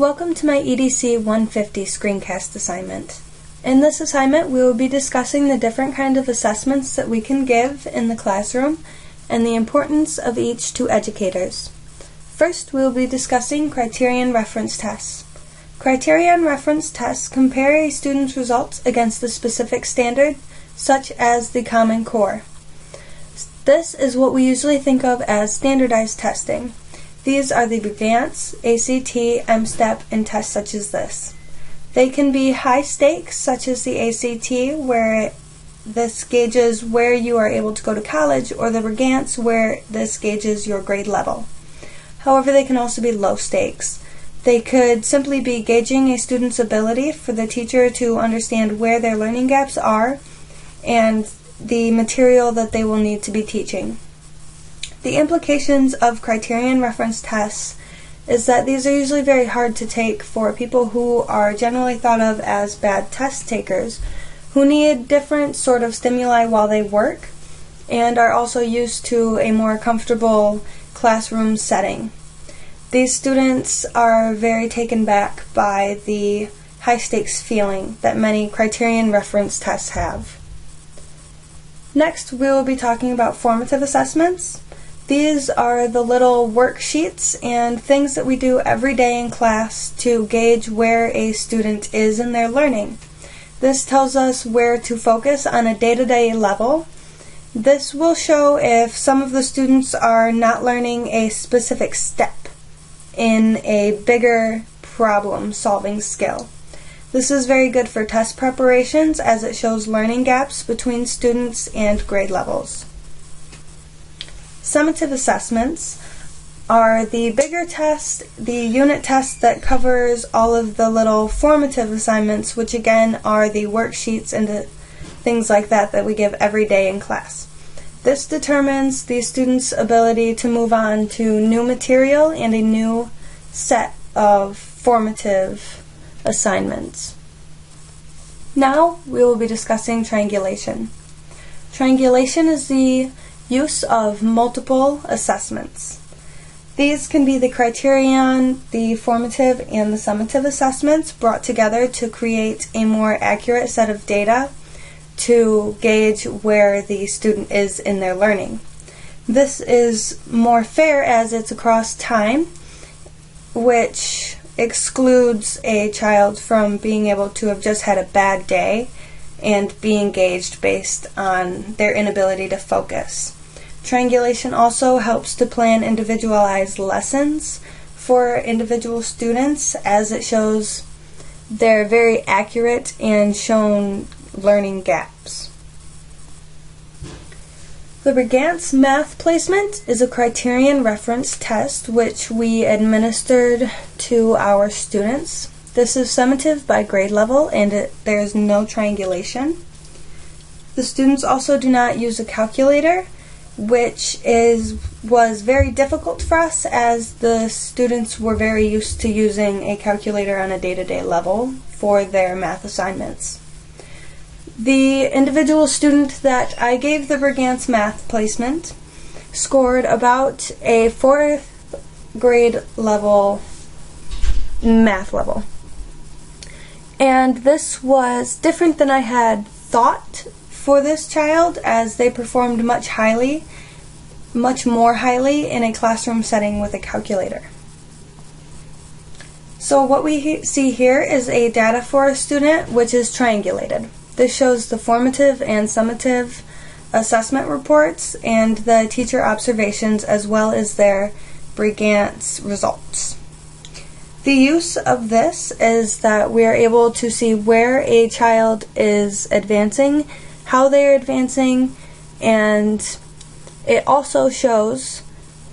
Welcome to my EDC 150 Screencast assignment. In this assignment, we will be discussing the different kinds of assessments that we can give in the classroom and the importance of each to educators. First, we will be discussing criterion reference tests. Criterion reference tests compare a student's results against a specific standard, such as the Common Core. This is what we usually think of as standardized testing. These are the advanced, ACT, MSTEP, and tests such as this. They can be high stakes, such as the ACT, where this gauges where you are able to go to college, or the Regants, where this gauges your grade level. However, they can also be low stakes. They could simply be gauging a student's ability for the teacher to understand where their learning gaps are and the material that they will need to be teaching. The implications of criterion reference tests is that these are usually very hard to take for people who are generally thought of as bad test takers, who need different sort of stimuli while they work, and are also used to a more comfortable classroom setting. These students are very taken back by the high stakes feeling that many criterion reference tests have. Next, we will be talking about formative assessments. These are the little worksheets and things that we do every day in class to gauge where a student is in their learning. This tells us where to focus on a day-to-day level. This will show if some of the students are not learning a specific step in a bigger problem-solving skill. This is very good for test preparations as it shows learning gaps between students and grade levels. Summative assessments are the bigger test, the unit test that covers all of the little formative assignments, which again are the worksheets and the things like that that we give every day in class. This determines the student's ability to move on to new material and a new set of formative assignments. Now we will be discussing triangulation. Triangulation is the use of multiple assessments. These can be the criterion, the formative, and the summative assessments brought together to create a more accurate set of data to gauge where the student is in their learning. This is more fair as it's across time, which excludes a child from being able to have just had a bad day and be engaged based on their inability to focus. Triangulation also helps to plan individualized lessons for individual students as it shows they're very accurate and shown learning gaps. The Regants math placement is a criterion reference test which we administered to our students. This is summative by grade level and there is no triangulation. The students also do not use a calculator, which was very difficult for us as the students were very used to using a calculator on a day-to-day level for their math assignments. The individual student that I gave the Regants math placement scored about a 4th grade level math level. And this was different than I had thought for this child, as they performed much more highly in a classroom setting with a calculator. So what we see here is a data for a student which is triangulated. This shows the formative and summative assessment reports and the teacher observations as well as their Regants results. The use of this is that we are able to see where a child is advancing, how they are advancing, and it also shows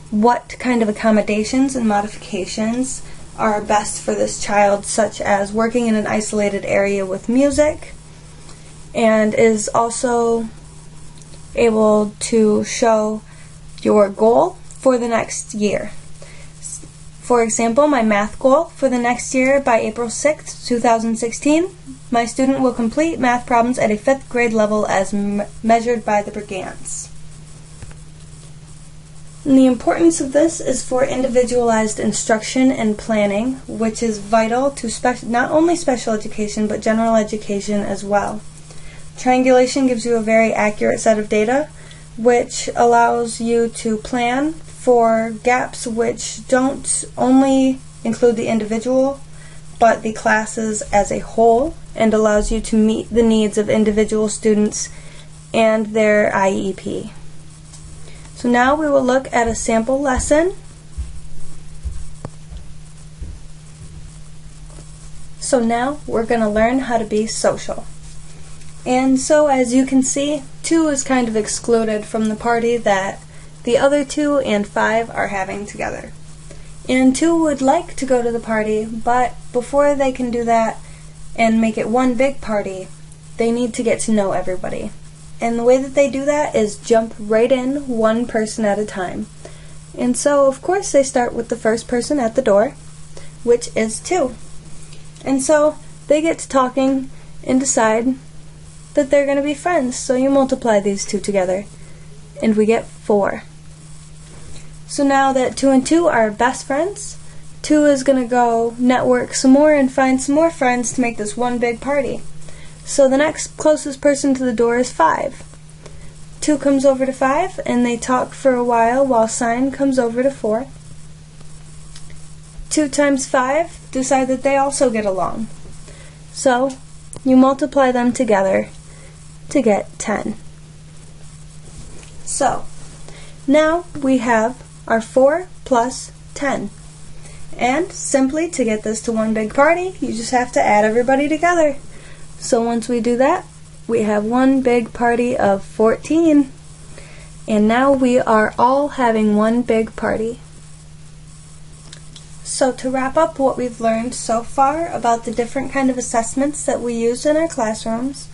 what kind of accommodations and modifications are best for this child, such as working in an isolated area with music, and is also able to show your goal for the next year. For example, my math goal for the next year by April 6th, 2016, my student will complete math problems at a 5th grade level as measured by the Regants. And the importance of this is for individualized instruction and planning, which is vital to not only special education, but general education as well. Triangulation gives you a very accurate set of data, which allows you to plan for gaps which don't only include the individual, but the classes as a whole, and allows you to meet the needs of individual students and their IEP. So now we will look at a sample lesson. So now we're going to learn how to be social. And so as you can see, 2 is kind of excluded from the party that the other 2 and 5 are having together. And 2 would like to go to the party, but before they can do that and make it one big party, they need to get to know everybody. And the way that they do that is jump right in one person at a time. And so, of course, they start with the first person at the door, which is 2. And so they get to talking and decide that they're going to be friends. So you multiply these 2 together, and we get 4. So now that 2 and 2 are best friends, 2 is going to go network some more and find some more friends to make this one big party. So the next closest person to the door is 5. 2 comes over to 5 and they talk for a while Sign comes over to 4. 2 times 5 decide that they also get along. So you multiply them together to get 10. So now we have our 4 plus 10. And simply to get this to one big party, you just have to add everybody together. So once we do that, we have one big party of 14. And now we are all having one big party. So to wrap up what we've learned so far about the different kind of assessments that we use in our classrooms,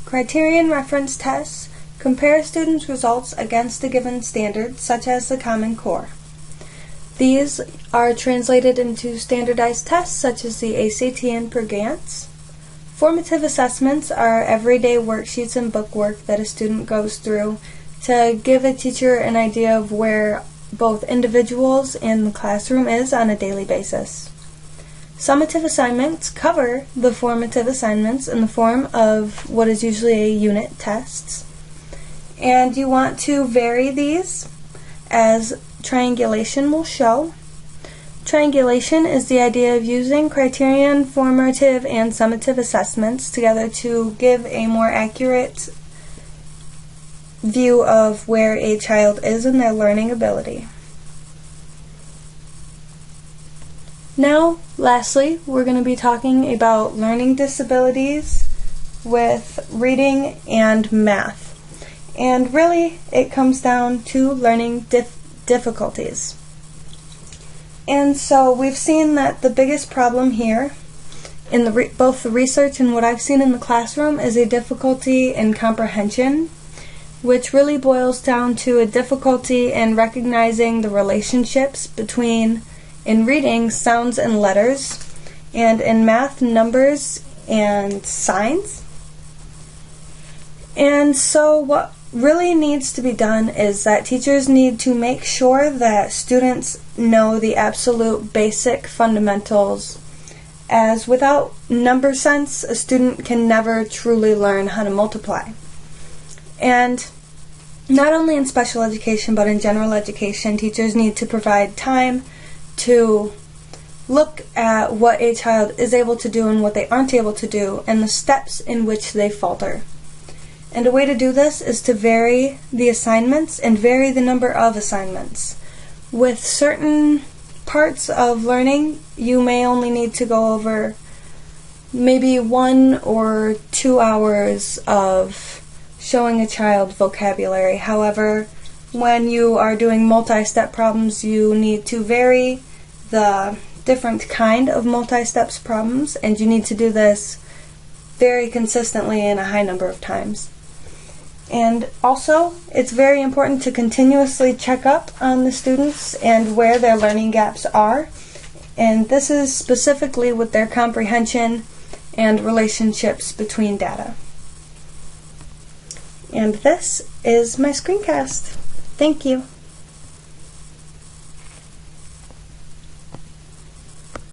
criterion reference tests compare students' results against a given standard, such as the Common Core. These are translated into standardized tests, such as the ACT and PERGANTS. Formative assessments are everyday worksheets and bookwork that a student goes through to give a teacher an idea of where both individuals and the classroom is on a daily basis. Summative assignments cover the formative assignments in the form of what is usually a unit tests. And you want to vary these, as triangulation will show. Triangulation is the idea of using criterion, formative, and summative assessments together to give a more accurate view of where a child is in their learning ability. Now, lastly, we're going to be talking about learning disabilities with reading and math. And really, it comes down to learning difficulties. And so we've seen that the biggest problem here in both the research and what I've seen in the classroom is a difficulty in comprehension, which really boils down to a difficulty in recognizing the relationships between, in reading, sounds and letters, and in math, numbers and signs. And so what really needs to be done is that teachers need to make sure that students know the absolute basic fundamentals, as without number sense, a student can never truly learn how to multiply. And not only in special education, but in general education, teachers need to provide time to look at what a child is able to do and what they aren't able to do, and the steps in which they falter. And a way to do this is to vary the assignments and vary the number of assignments. With certain parts of learning, you may only need to go over maybe 1 or 2 hours of showing a child vocabulary. However, when you are doing multi-step problems, you need to vary the different kind of multi-steps problems, and you need to do this very consistently and a high number of times. And also, it's very important to continuously check up on the students and where their learning gaps are. And this is specifically with their comprehension and relationships between data. And this is my screencast. Thank you.